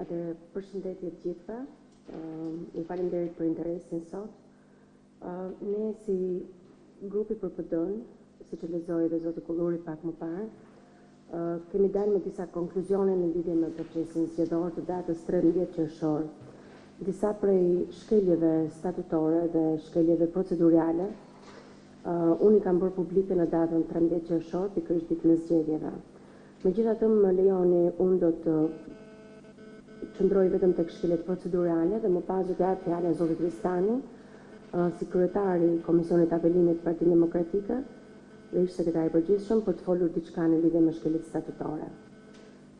Atëherë, përshëndetje të gjithëve. Ju faleminderit për interesin sot. Ne si grupi për PD-n, siç e lexoi edhe zoti Kulluri pak më parë, kemi dalë me disa konkluzione në lidhje me procesin zgjedhor të datës 13 qershor. Disa prej shkeljeve statutore dhe shkeljeve procedurale, unë i kam bërë publike në datën 13 qershor, pikërisht ditën e zgjedhjeve. Megjithatë, më lejoni, unë do të qëndroj vetëm tek shkeljet procedurale dhe më pas do të jap fjalën zotit Kristani, si kryetari i Komisionit të Apelimit të Partinë Demokratike dhe ish sekretari i përgjithshëm për të folur diçka në lidhje me shkeljet statutore.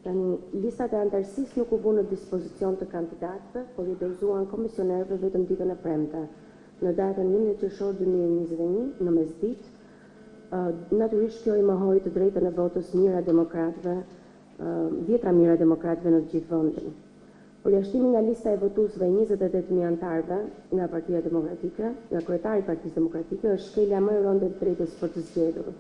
Tani, listat e antarësisë nuk u vënë në dispozicion të kandidatëve, por i dorëzuan komisionerëve vetëm ditën e premte, në datën 11 qershor 2021, në mesditë. Natyrisht kjo i mohoi të drejtën e votës mira demokratëve, dhjetra mira demokratëve në të gjithë vendin. Përjashtimi nga lista e votuesve 28.000 antarëve nga Partia Demokratike, nga kryetari i Partisë Demokratike, është shkelja më e rëndë e drejtës për të zgjedhur.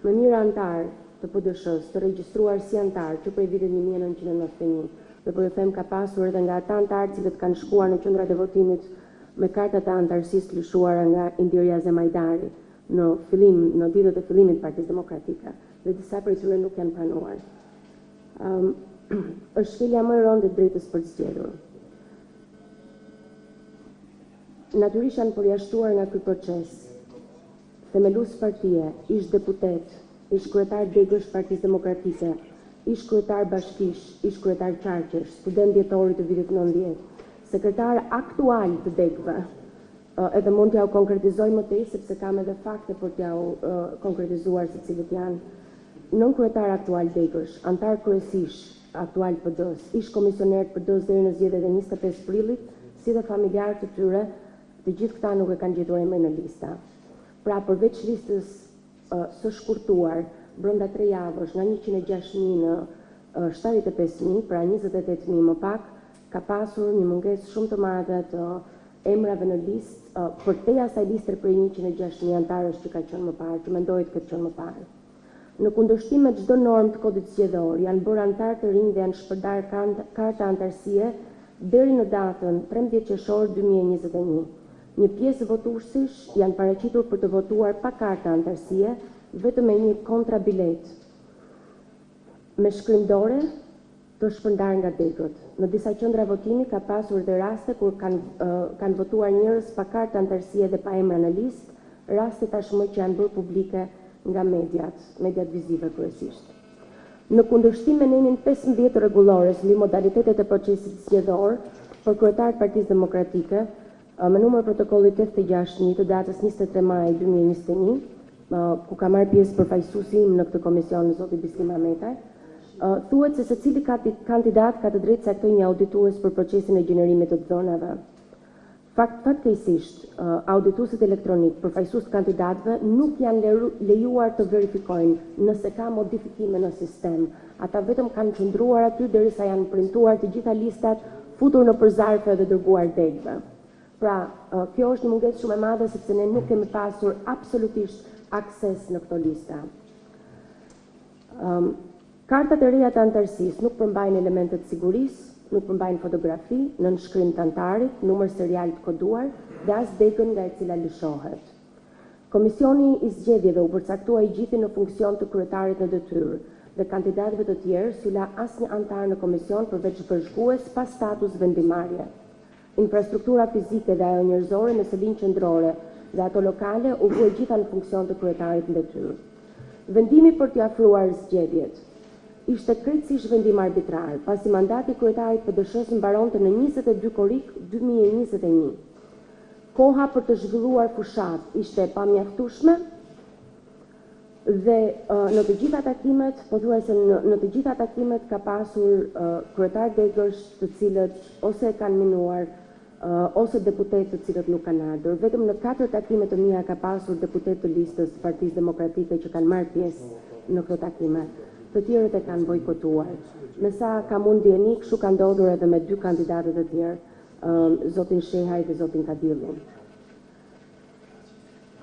Më mirë antar të PD-s-së të regjistruar si antar që prej vitit 1991, dhe po ju them ka pasur edhe nga ata antarë cilët kanë shkuar në qendrat e votimit me kartat e antarësisë lëshuara nga Indirja Zemajdari në ditët e fillimit të Partisë Demokratike, dhe disa prej tyre nuk janë pranuar. Është shkelja më e rëndë e drejtës për të zgjedhur. Natyrisht janë përjashtuar nga ky proces themelues partie, ish deputet, ish kryetar degësh Partisë Demokratike, ish kryetar bashkish, ish kryetar qarqesh, student dhjetori të vitit 90, sekretar aktual të degëve, edhe mund t'ja u konkretizoj më tej sepse kam edhe fakte për t'ja u konkretizuar se cilët janë. Nën kryetar aktual degësh, antar kryesish aktual PD-s, ish komisioner të PD-s deri në zgjedhjet e 25 prillit, si dhe familjarët të tyre, të gjithë këta nuk e kanë gjetur emrin në lista. Pra, përveç listës së shkurtuar, brenda 3 javësh, nga 106.000 në 75.000, pra 28.000 më pak, ka pasur një mungesë shumë të madhe të emrave në listë, për te asaj liste prej 106.000 antarësh që ka qenë më parë, që mendohet këtë qenë më parë. Në kundërshtim me çdo normë të kodit zgjedhor, janë bërë antar të rinj dhe janë shpërndar karta antarësie deri në datën 13 qershor 2021. Një pjesë votuesish janë paraqitur për të votuar pa karta antarësie, vetëm me një kontrabilet me shkrimdore të shpërndar nga degët. Në disa qendra votimi ka pasur dhe raste kur kanë votuar njerëz pa karta antarësie dhe pa emra në listë, raste tashmë që janë bërë publike nga mediat vizive kryesisht. Në kundërshtim me nenin 15 të rregullores mbi modalitetet e procesit zgjedhor për kryetar të Partisë Demokratike, me numër protokollit F-61 të datës 23 maj 2021, ku ka marrë pjesë përfaqësuesi në këtë komision zoti Bislim Ahmetaj, thuhet se secili kandidat ka të drejtë caktojë një auditues për procesin e gjenerimit të dhënave. Fatkeqësisht, audituesit elektronik, përfaqësues të kandidatëve nuk janë lejuar të verifikojnë nëse ka modifikime në sistem. Ata vetëm kanë qëndruar aty derisa janë printuar të gjitha listat, futur në përzarfe dhe dërguar degëve. Pra, kjo është një mungesë shumë e madhe sepse ne nuk kemi pasur absolutisht akses në këto lista. Kartat e reja të antarësisë nuk përmbajnë elementet sigurisë, nuk përmbajnë fotografi, nënshkrim të antarit, numër serial të koduar dhe as degën nga e cila lëshohet. Komisioni i zgjedhjeve u përcaktua i gjithë në funksion të kryetarit në detyrë dhe kandidatëve të tjerë s'u la asnjë antar në komision përveç vëzhgues pa status vendimarrje. Infrastruktura fizike dhe ajo njerëzore në selin qendrore dhe ato lokale u vë gjitha në funksion të kryetarit në detyrë. Vendimi për t'i afruar zgjedhjet ishte krejtësisht vendim arbitrar, pasi mandati kryetarit PD-s mbaronte në 22 korrik 2021. Koha për të zhvilluar fushat ishte e pamjaftueshme dhe në të gjitha takimet, pothuajse në të gjitha takimet ka pasur kryetar degësh të cilët ose kanë minuar ose deputet të cilët nuk kanë ardhur. Vetëm në 4 takime të mia ka pasur deputet të listës të Partisë Demokratike që kanë marrë pjesë në këto takime. Të tjerët e kanë bojkotuar. Me sa kam unë dieni, kështu ka ndodhur edhe me 2 kandidatët e tjerë, zotin Shehaj dhe zotin Kadillin.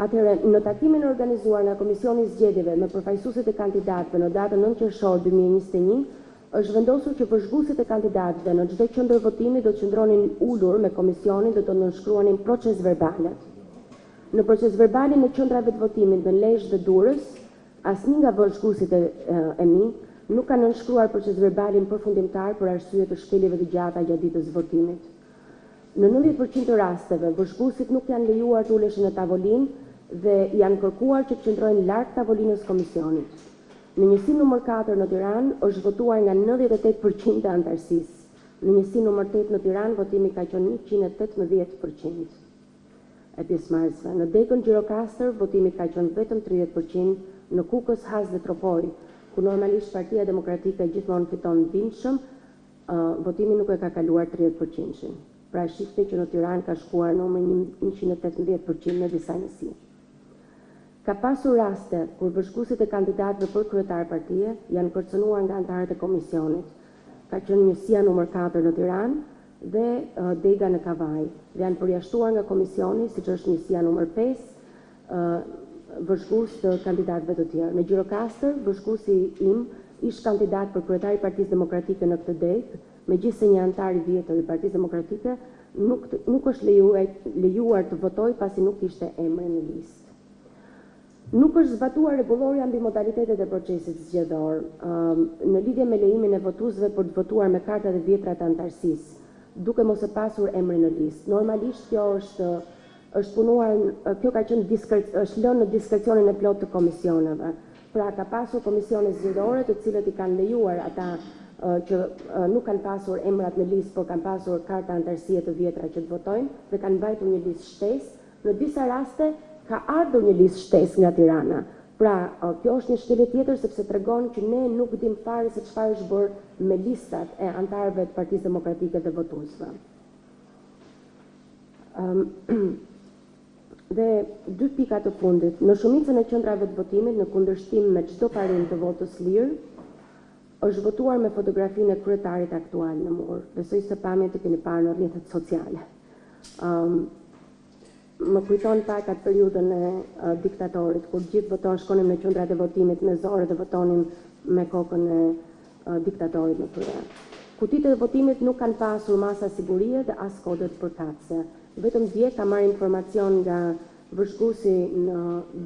Atëherë, në takimin organizuar nga Komisioni i Zgjedhjeve me përfaqësuesit e kandidatëve në datën 9 qershor 2021, është vendosur që vëzhguesit e kandidatëve në çdo qendër votimi do të qëndronin ulur me komisionin dhe do të nënshkruanin proces verbale. Në proces verbalin në qendrave të votimit në Lezhë dhe Durrës, asnjë nga vëzhguesit e mi nuk ka nënshkruar proces verbalin përfundimtar për arsye të shkeljeve të gjata gjatë ditës votimit. Në 90% të rasteve, vëzhguesit nuk janë lejuar të uleshin në tavolinë dhe janë kërkuar që të qëndrojnë larg tavolinës komisionit. Në njësinë numër 4 në Tiranë është votuar nga 98% të anëtarësisë. Në njësinë numër 8 në Tiranë votimi ka qenë 118% e pjesëmarrësve. Në Dekën Gjirokastër votimi ka qenë vetëm 30%, në Kukës, Has dhe Tropoj, ku normalisht Partia Demokratike gjithmonë fiton bindshëm, votimi nuk e ka kaluar 30%. Pra shifni që në Tiranë ka shkuar numri 118% në disa njësi. Ka pasur raste kur vëzhguesit e kandidatëve për kryetar partie janë kërcënuar nga anëtarët e komisionit. Ka qenë njësia numër 4 në Tiranë dhe Dega në Kavaj. Dhe janë përjashtuar nga komisioni, siç është njësia numër 5, vëzhgues të kandidatëve të tjerë. Në Gjirokastër, vëzhguesi im ish kandidat për kryetar i Partisë Demokratike në këtë degë, megjithëse një anëtar i vjetër i Partisë Demokratike nuk është lejuar të votojë pasi nuk kishte emrin në listë. Nuk është zbatuar rregulloria mbi modalitetet e procesit zgjedhor në lidhje me lejimin e votuesve për të votuar me kartat e vjetra të anëtarësisë, duke mos e pasur emrin në listë. Normalisht kjo është punuar, kjo ka qenë është lënë në diskrecionin e plotë të komisioneve. Pra ka pasur komisione zgjedhore të cilët i kanë lejuar ata që nuk kanë pasur emrat në listë, por kanë pasur karta anëtarësie të vjetra që të votojnë dhe kanë mbajtur një listë shtesë. Në disa raste ka ardhur një listë shtesë nga Tirana. Pra, kjo është një shkelje tjetër sepse tregon që ne nuk dim fare se çfarë është bërë me listat e anëtarëve të Partisë Demokratike dhe votuesve. Dhe dy pika të fundit. Në shumicën e qendrave të votimit, në kundërshtim me çdo parim të votës lirë, është votuar me fotografinë e kryetarit aktual në mur. Besoj se pamjet e keni parë në rrjetet sociale. Më kujton pak atë periudhën e diktatorit, kur gjithë shkonim në qendrat e votimit me zore dhe votonim me kokën e diktatorit në krye. Kutitë e votimit nuk kanë pasur masa sigurie dhe as kodet përkatëse. Vetëm dje ka marrë informacion nga vëzhguesi në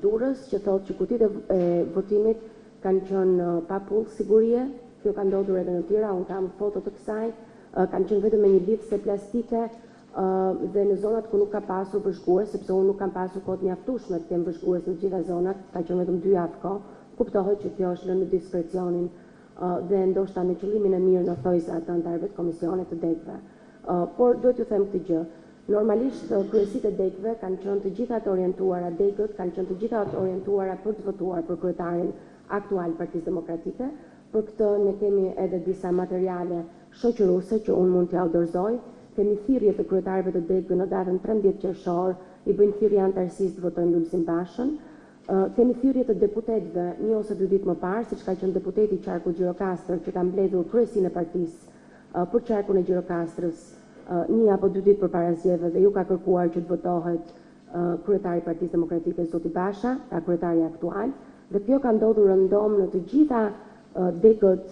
Durrës që thotë që kutitë e votimit kanë qenë pa pull sigurie. Kjo ka ndodhur edhe në tjera, unë kam foto të kësaj, kanë qenë vetëm me një lidhse plastike dhe në zonat ku nuk ka pasur vëzhgues, sepse unë nuk kam pasur kohë mjaftueshme të kem vëzhgues në gjitha zonat, ka qenë vetëm 2 javë kohë. Kuptohet që kjo është lënë në diskrecionin dhe ndoshta me qëllimin e mirë në thojza të anëtarëve të komisionit të degëve. Por duhet t'ju them këtë gjë. Normalisht kryesitë e degëve kanë qenë të gjitha të orientuara, degët kanë qenë të gjitha të orientuara për të votuar për kryetarin aktual Partisë Demokratike. Për këtë ne kemi edhe disa materiale shoqëruese që unë mund t'ja dorëzoj. Kemi thirrje të kryetarëve të degëve në datën 13 qershor, i bëjnë thirrje anëtarësisë të votojnë Lulzim Bashën. Kemi thirrje të deputetëve 1 ose 2 ditë më parë, siç ka qenë deputeti i qarkut Gjirokastër që ka mbledhur kryesinë e partisë për qarkun e Gjirokastrës 1 apo 2 ditë përpara zgjedhjeve dhe ju ka kërkuar që të votohet kryetari i Partisë Demokratike Zoti Basha, pra kryetari aktual, dhe kjo ka ndodhur rëndom në të gjitha degët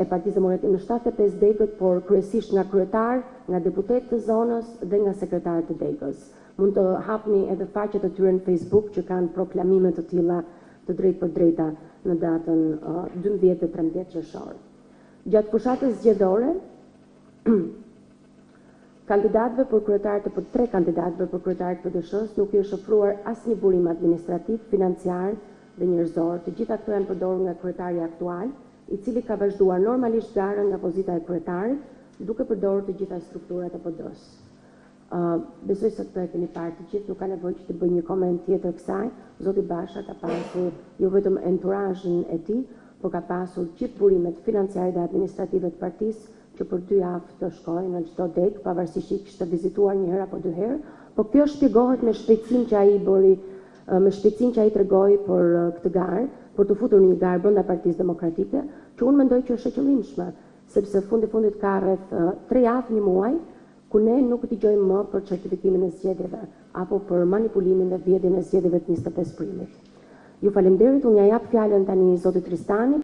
e Partisë Demokratike, në 75 degët, por kryesisht nga kryetar, nga deputet të zonës dhe nga sekretar të degës. Mund të hapni edhe faqet e tyre në Facebook që kanë proklamime të tilla të drejtë për drejta në datën 12 dhe 13 qershor. Gjatë fushatës zgjedhore, kandidatëve për kryetar të tre kandidatëve për kryetar të PDSH-s nuk i është ofruar asnjë burim administrativ, financiar dhe njerëzor. Të gjitha këto janë përdorur nga kryetari aktual, i cili ka vazhduar normalisht garën nga pozita e kryetarit, duke përdorur të gjitha strukturat e PD-s. Besoj se këtë e keni parë të gjithë, nuk ka nevojë që të bëj një koment tjetër kësaj. Zoti Basha ka pasur jo vetëm enturazhin e tij, por ka pasur gjithë burimet financiare dhe administrative të partisë që për 2 javë të shkojnë në çdo degë, pavarësisht që kishte vizituar 1 herë apo 2 herë, por kjo shpjegohet me shpejtësinë që ai bëri, me shpejtësinë që ai tregoi për këtë garë, për të futur një garë brenda Partisë Demokratike, që unë mendoj që është e qëllimshme, sepse fundit ka rreth 3 javë, 1 muaj, ku ne nuk dëgjojmë më për certifikimin e zgjedhjeve apo për manipulimin dhe vjedhjen e zgjedhjeve të 25 prillit. Ju faleminderit, unë ja jap fjalën tani zotit Tristani.